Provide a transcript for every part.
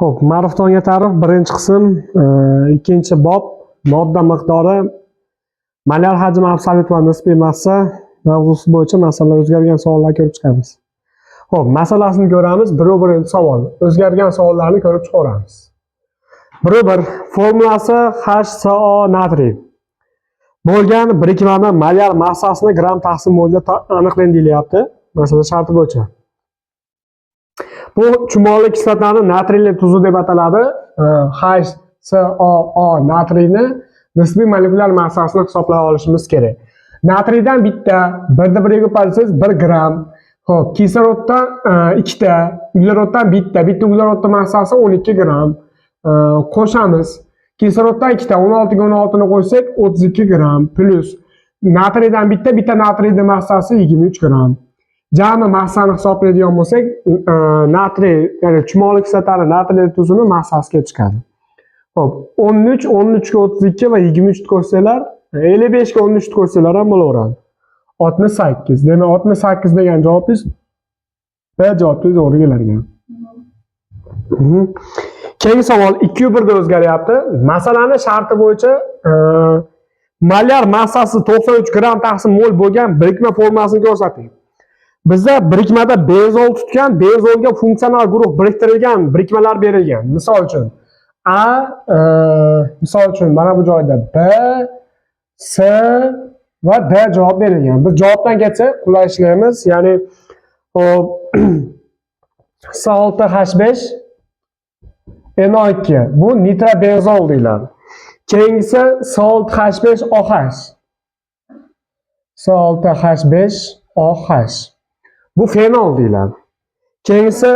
Xo'p, ma'riftonga ta'rif birinchi qism, ikkinchi bob, modda miqdori, molar hajm, absolyut va nisbiy massa mavzusi bo'yicha masala o'zgargan savollar ko'rib chiqamiz. Xo'p, masalasini ko'ramiz. Birinchi savol. O'zgargan savollarni ko'rib chiqamiz. Bir formulasi HCO natriy bo'lgan birikmani molar massasini gram taqsim molga aniqlang deyilyapti. Masala sharti bo'yicha. Bu chumoli kislotani natriyli tuzi deb ataladi. HCO natriyni nisbiy molekulyar massasini hisoblab olishimiz kerak. Natriydan bitta, 1/1 ko'paytirsangiz 1 gram. Xo'p, kisloroddan 2 ta, ugleroddan bitta uglerodning massasi 12 gram. Qo'shamiz. Kisloroddan 2 ta, 16 ga 16 ni qo'ysak 32 gram plus natriydan bitta natriyning massasi 23 gram. Jami massani hisoblaydigan bo'lsak, natriy, ya'ni chumoli kislotani natriy tuzini massasiga chiqadi. Xo'p, 13 ga 32 va 23 qo'shsanglar, 55 ga 13 qo'shsanglar ham bo'laveradi. 68. Demak, 68 degan javobingiz B javobingiz to'g'ri keladi. Keyingi savol 2/1 da o'zgaryapti. Masalani sharti bo'yicha molar massasi 93 gram taqsim mol bo'lgan birikma formulasini ko'rsating. Bizda birikmada benzol tutgan, benzolga funksional guruh biriktirilgan birikmalar berilgan. Misol uchun misol uchun mana bu joyda B, C va D javob berilgan. Biz javobdan ketsak, qulay ishlaymiz. Ya'ni C6H5 NO2 bu nitrobenzol deyiladi. Keyingisi C6H5OH. C6H5OH. Bu fenol deyiladi. Keyingisi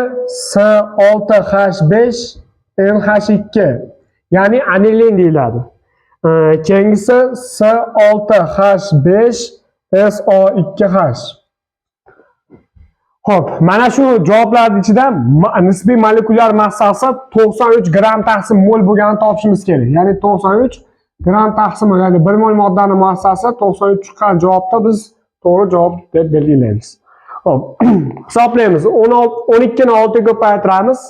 C6H5NH2, ya'ni anilin deyiladi. Keyingisi C6H5SO2H. Xo'p, mana shu javoblarning ichidan nisbiy molekulyar massasi 93 gram taqsim mol bo'lganini topishimiz kerak. Ya'ni 93 gram taqsim, ya'ni 1 mol moddaning massasi 93 chiqqan javobda biz to'g'ri javob deb belgilaymiz. Xo'p, hisoblaymiz. 12 ni 6 ga ko'paytiramiz.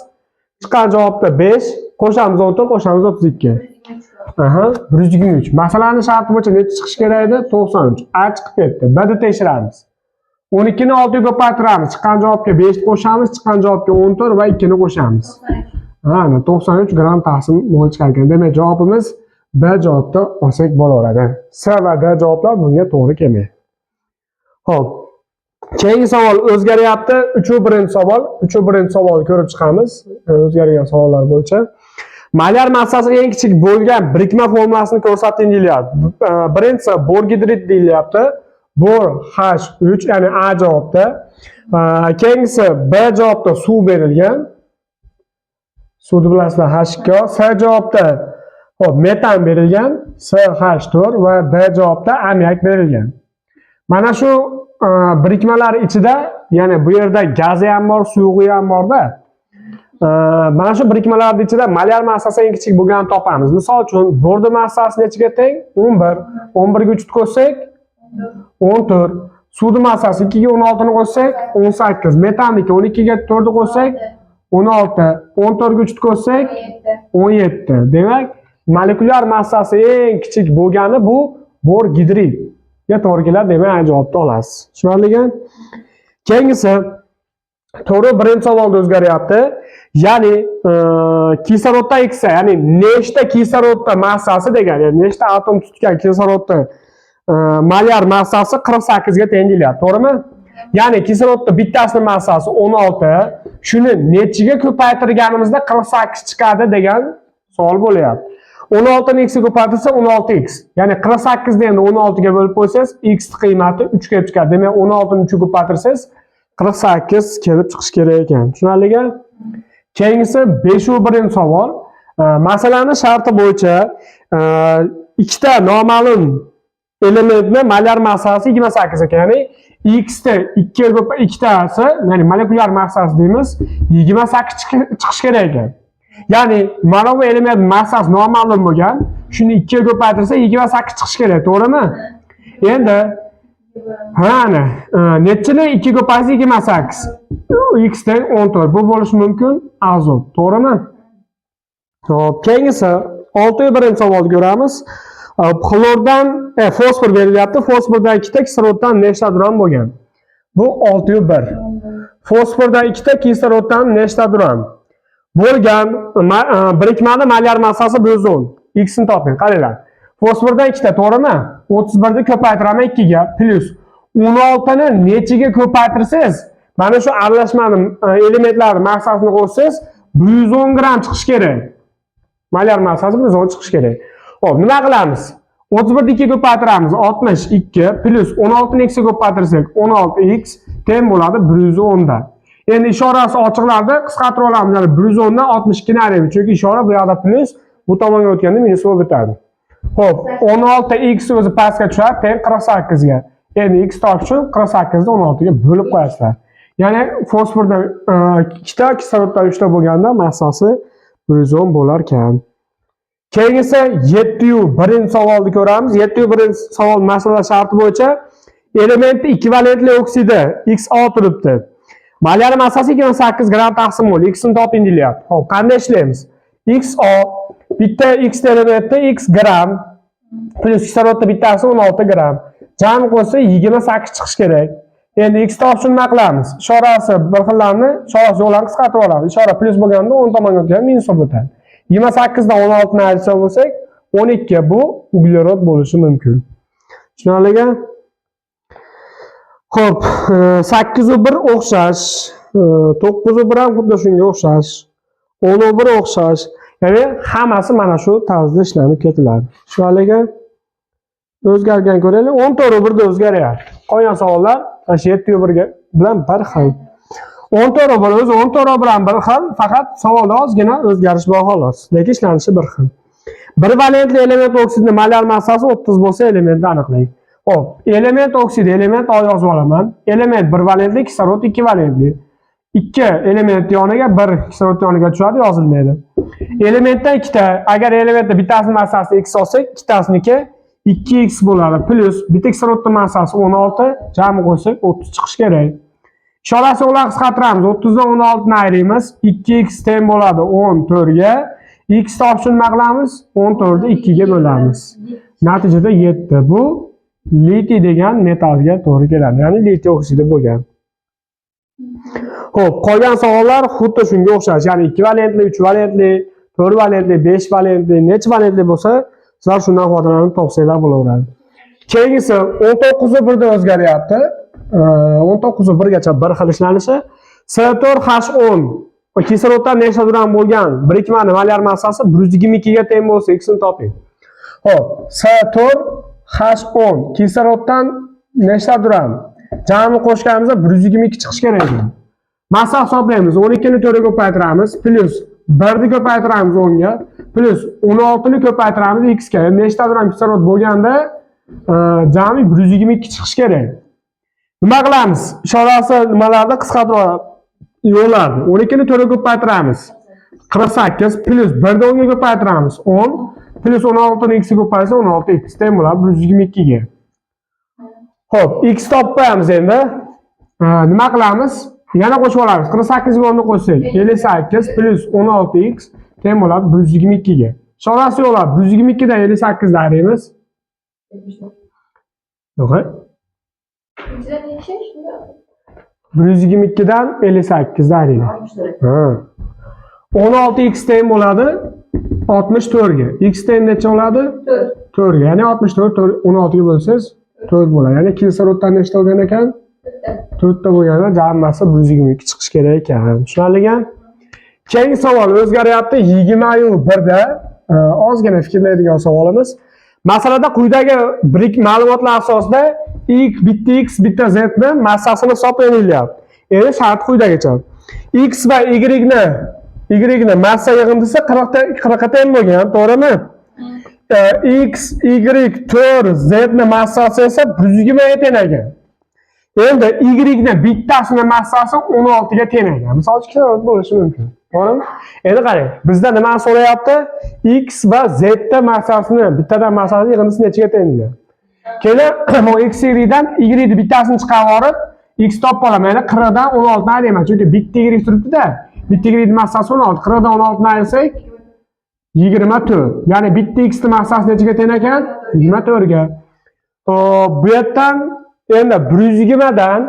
Chiqqan javobda 5, qo'shamiz 14, qo'shamiz 32. 123. Masalaning sharti bo'yicha necha chiqish kerak edi? 93. A chiqib ketdi. B ni tekshiramiz. 12 ni 6 ga ko'paytiramiz. Chiqqan javobga 5 qo'shamiz, chiqqan javobga 14 va 2 ni qo'shamiz. 93 gram taqsim mol chiqar ekan. Demak, javobimiz B javobda olsak bo'laveradi. C va D javoblar bunga to'g'ri kelmaydi. Xo'p. Keyingi savol o'zgaryapti. 3/1 savol. 3/1 savolni ko'rib chiqamiz. O'zgargan savollar bo'yicha. Molar massasi eng kichik bo'lgan birikma formulasini ko'rsating deyilyapti. Birinchisi bor gidrid deyilyapti. Bor H3, ya'ni A javobda. Keyingisi B javobda suv berilgan. Suvni bilasizlar H2O. C javobda metan berilgan, CH4 va D javobda ammiak berilgan. Mana shu birikmalar ichida, ya'ni bu yerda gazi ham bor, suyug'i ham bor-da. Mana shu birikmalar ichida molar massasi eng kichik bo'lganini topamiz. Misol uchun, borning massasi nechaga teng? 11. 11 ga 3 qo'shsak 14. Suvning massasi 2 ga 16 ni qo'shsak 18. Metanniki 12 ga 4 ni qo'shsak 16. 14 ga 3 qo'shsak 17. Demak, molekulyar massasi eng kichik bo'lgani bu bor gidrid. Ya to'g'ri keladi, demak javobni olasiz. Tushunarlimi? Keyingisi to'g'ri birinchi savolda o'zgaryapti. Ya'ni kisloroddan eksa, ya'ni nechta kislorodda massasi degan, ya'ni nechta atom tutgan kislorodda molar massasi 48 ga teng deyilyapti, to'g'rimi? Ya'ni kislorodda bittasining massasi 16, shuni nechiga ko'paytirganimizda 48 chiqadi degan savol bo'lyapti. 16 ni x ga ko'paytirsa 16x. Ya'ni 48 ni endi 16 ga bo'lib qo'ysangiz, x qiymati 3 kelib chiqadi. Demak, 16 ni 3 ga ko'paytirsangiz 48 kelib chiqish kerak ekan. Tushunarlimi? Keyingisi 5/1 savol. Masalaning sharti bo'yicha ikkita noma'lum elementni molar massasi 28 ekan. Ya'ni x da 2 ga ikkitasi, ya'ni molekulyar massasi deymiz, 28 chiqish kerak ekan. Ya'ni mana bu element massasi noma'lum bo'lgan, shuni 2 ga ko'paytirsa 28 chiqish kerak, to'g'rimi? Endi nechini 2 ga ko'paytirsa 28. X teng 14. Bu bo'lishi mumkin azot, to'g'rimi? Hop, keyingisi 6-birinchi savolni ko'ramiz. Xlordan fosfor berilyapti. Fosfordan ikkita, kisloroddan nechta gram bo'lgan? Bu 6-1. Fosfordan ikkita, kisloroddan nechta gram bo'lgan? Birikmani molyar massasi -10. X ni toping. Qaranglar. Fosfordan ikkita, to'g'rimi? 31 ni ko'paytiraman 2 ga plus 16 ni nechiga ko'paytirsangiz, mana shu aralashmani elementlarning massasini qo'shsangiz 110 gram chiqish kerak. Molyar massasi 110 chiqish kerak. Xo'p, nima qilamiz? 31 ni 2 ga ko'paytiramiz 62 plus 16 ni x ga ko'paytirsak 16x teng bo'ladi 110 dan. Endi ishorasi ochiqlarda qisqartirib olamiz. Ya'ni 110 dan 62 ni ayiramiz. Chunki ishora bu yoqda plus, bu tomonga o'tganda minus bo'lib o'tadi. Xo'p, 16x o'zi pastga tushadi, teng 48 ga. Endi x topish uchun 48 ni 16 ga bo'lib qo'yasizlar. Ya'ni fosfordan 2 ta, kisloroddan 3 ta bo'lganda massasi 110 bo'lar ekan. Keyingisi 7-birinchi savolni ko'ramiz. 7-birinchi savol masala sharti bo'yicha elementni ekvivalentli oksidi XO turibdi. Molyar massasi 28 gram taqsim mol. X ni toping deyilyapti. Xo'p, qanday ishlaymiz? XO bitta X elementda X gram plus kislorodda bittasi 16 gram. Jami qo'shsa 28 chiqish kerak. Endi x topishni nima qilamiz? Ishorasi bir xillarni, ishorasi yo'llarni qisqartirib olamiz. Ishora plus bo'lganda 10 tomonga o'tgan minus bo'lib o'tadi. 28 dan 16 ni ayirsa bo'lsak, 12 bu uglerod bo'lishi mumkin. Tushunarlimi? Xo'p, 8-1 o'xshash, 9-1 ham xuddi shunga o'xshash, 10-1 o'xshash. Ya'ni hammasi mana shu tarzda ishlanib ketiladi. Tushunarlimi? O'zgargan ko'raylik. 14-1 da o'zgaryapti. Qolgan savollar 7-1 bilan bir xil. 14-1 o'zi 14 bilan bir xil, faqat savolda ozgina o'zgarish bor xolos. Lekin ishlanishi bir xil. Bir valentli element oksidning molyar massasi 30 bo'lsa, elementni aniqlang. Xo'p, element oksid, element O yozib olaman. Element bir valentli, kislorod ikki valentli. 2 element yoniga 1 kislorod yoniga tushadi, yozilmaydi. Elementdan ikkita, agar elementda bittasini massasini x olsak, ikkitasiniki 2x bo'ladi plus bitta kislorodning massasi 16, jami qo'ysak 30 chiqish kerak. Ishorasi ularni qisqartiramiz. 30 dan 16 ni ayiramiz. 2x teng bo'ladi 14 ga. X topishni nima qilamiz? 14 ni 2 ga bo'lamiz. Natijada 7. Bu litiy degan metalga to'g'ri keladi. Ya'ni litiy oksidi bo'lgan. Xo'p, qolgan savollar xuddi shunga o'xshash. Ya'ni 2 valentli, 3 valentli, 4 valentli, 5 valentli, necha valentli bo'lsa, sizlar shundan foydalanib topsanglar bo'laveradi. Keyingisi 19-1 da o'zgaryapti. 19-1 gacha bir xil ishlanishi. C4H10 kisloroddan nechta gram bo'lgan birikmani molyar massasi 122 ga teng bo'lsa, x ni toping. Xo'p, C4H10 kisloroddan nechta gram? Jami qo'shganimizda 122 chiqish kerak ekan. Massa hisoblaymiz. 12 ni 4 ga ko'paytiramiz plus 1 ni ko'paytiramiz 10 ga plus 16 ni ko'paytiramiz x ga. Nechta gram kislorod bo'lganda jami 122 chiqish kerak. Nima qilamiz? Ishorasi nimalarda qisqartirib yo'llarni. 12 ni 4 ga ko'paytiramiz 48 plus 1 ni 10 ga ko'paytiramiz 10 plus 16 ni x ga ko'paysa 16x teng bo'ladi 122 ga. Xo'p, x topib qo'yamiz endi. Nima qilamiz? Yana qo'shib olamiz. 48 ga 10 ni qo'shsak 58 plus 16x teng bo'ladi 122 ga. Ishorasi yo'llar 122 dan 58 ni ayiramiz. Yo'q. 122 dan 58 ni ayiramiz. 16x teng bo'ladi 64 ga. X teng necha bo'ladi? 4 ga. Ya'ni 64 16 ga bo'lsangiz 4 bo'ladi. Ya'ni kisloroddan nechta bo'lgan ekan? 4 ta bo'lganda jammasi 122 chiqish kerak ekan. Tushunarlimi? Keyingi savol o'zgaryapti. 21 da ozgina fikrlaydigan savolimiz. Masalada quyidagi ma'lumotlar asosida bitta x, bitta z ni massasini hisoblanilyapti. Endi shart quyidagicha. X va y ni massa yig'indisi 40 ga teng bo'lgan, to'g'rimi? X, y, 4, z ni massasi esa 120 ga teng ekan. Endi y ni bittasini massasi 16 ga teng ekan. Misol uchun bo'lishi mumkin. To'g'rimi? Endi qarang, bizda nimani so'rayapti? X va z ta massasini, bittadan massasi yig'indisi nechaga teng degan. Keyin bu x dan y ni bittasini chiqarib olib, x topib olaman. Ya'ni 40 dan 16 ni ayiraman. Chunki bitta y turibdi-da. Bitta y massasi 16. 40 dan 16 ni ayirsak 24. Ya'ni bitta x ni massasi nechaga teng ekan? 24 ga. Bu yerdan endi 120 dan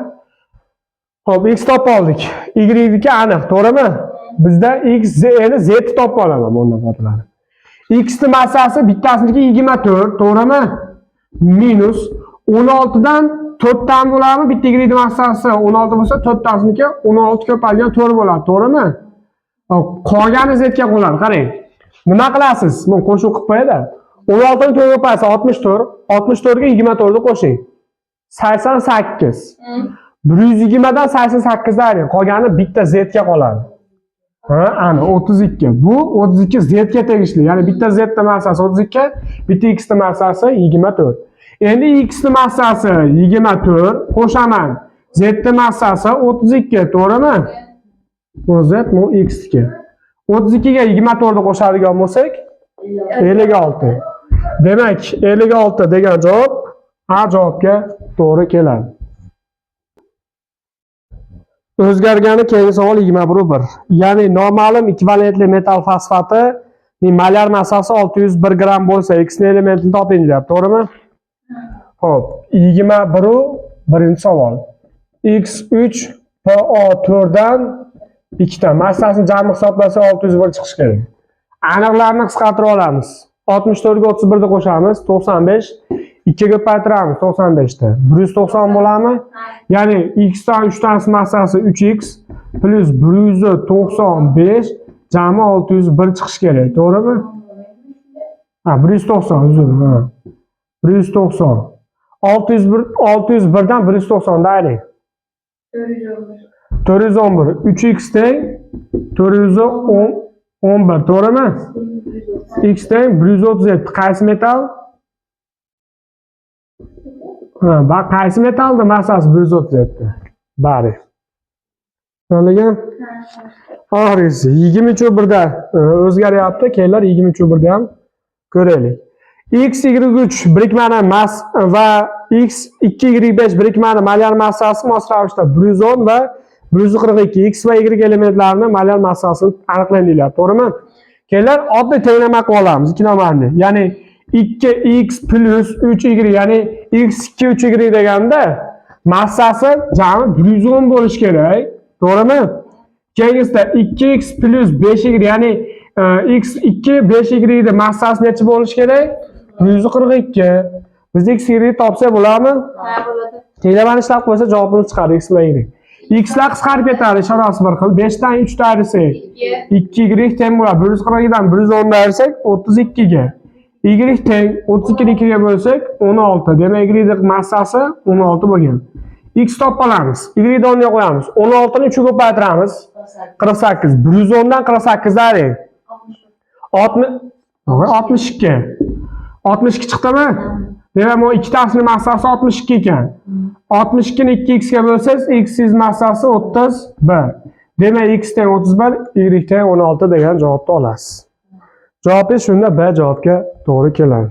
hop x topib oldik. Y niki aniq, to'g'rimi? Bizda x endi z ni topib olaman bundan foydalanib. X ni massasi bittasiniki 24, to'g'rimi? Minus 16 dan 4 dan bo'ladimi? Bitta y massasi 16 bo'lsa, 4 tansiniki 16 ko'paygan 4 bo'ladi, to'g'rimi? Qolgani z ga qo'yiladi, qarang. Nima qilasiz? Men qo'shuv qilib qo'yadi. 16 ni 4 ga qo'ysa 64, 64 ga 24 ni qo'shing. 88. 120 dan 88 ayring. Qolgani bitta z ga qoladi. Ha, ana 32. Bu 32 z ga tegishli. Ya'ni bitta z ni massasi 32, bitta x ni massasi 24. Endi x ni massasi 24 qo'shaman. Z ni massasi 32, to'g'rimi? Bu z bu x ga. 32 ga 24 ni qo'shadigan bo'lsak, 56. Demak, 56 degan javob A javobga to'g'ri keladi. O'zgargani keyingi savol 21. Ya'ni noma'lum ekvivalentli metal fosfati molar massasi 601 gram bo'lsa, x ni elementini toping deyapti, to'g'rimi? Xo'p, 21 birinchi savol. X3 PO4 dan 2 ta massasini jami hisoblasa 601 chiqishi kerak. Aniqlarni qisqartirib olamiz. 64 ga 31 ni qo'shamiz, 95. 2 ga ko'paytiramiz 95 da. 190 bo'ladimi? Ya'ni x dan 3 tanasi massasi 3x plus 195 jami 601 chiqishi kerak, to'g'rimi? Ha, 190, uzr. 190. 601 dan 190 da ayring. 411. 3x teng 411, to'g'rimi? X teng 137. Qaysi metal? Ha, qaysi metalda massasi 137? Bari. Noligan? Oxirgisi 23-birda o'zgaryapti. Kelar 23-birda ham ko'raylik. X y3 birikmani mass va x 2y5 birikmani molar massasi mos ravishda 110 va 142. X va y elementlarini molar massasini aniqlang deyapti, to'g'rimi? Kelar oddiy tenglama qilib olamiz ikki nomerni. Ya'ni 2x plus 3y, ya'ni x2 3y deganda massasi jami 110 bo'lishi kerak, to'g'rimi? Keyingisida 2x plus 5y, ya'ni x2 5y da massasi necha bo'lishi kerak? 142. Biz x2 topsak bo'ladimi? Ha, bo'ladi. Tenglamani ishlab qo'ysa javobimiz chiqadi x va y. X lar qisqarib ketadi, ishorasi bir xil. 5 dan 3 ta ayirsak 2y teng bo'ladi. 142 dan 110 ni ayirsak 32 ga. Y teng 32 ni 2 ga bo'lsak 16. Demak, y ni massasi 16 bo'lgan. X topib olamiz. Y ni o'rniga qo'yamiz. 16 ni 3 ga ko'paytiramiz. 48. 110 dan 48 ayring. 62. 62 chiqdimi? Demak, bu ikkitasini massasi 62 ekan. 62 ni 2x ga bo'lsangiz, x massasi 31. Demak, x teng 31, y teng 16 degan javobni olasiz. Javob shunda B javobga to'g'ri keladi.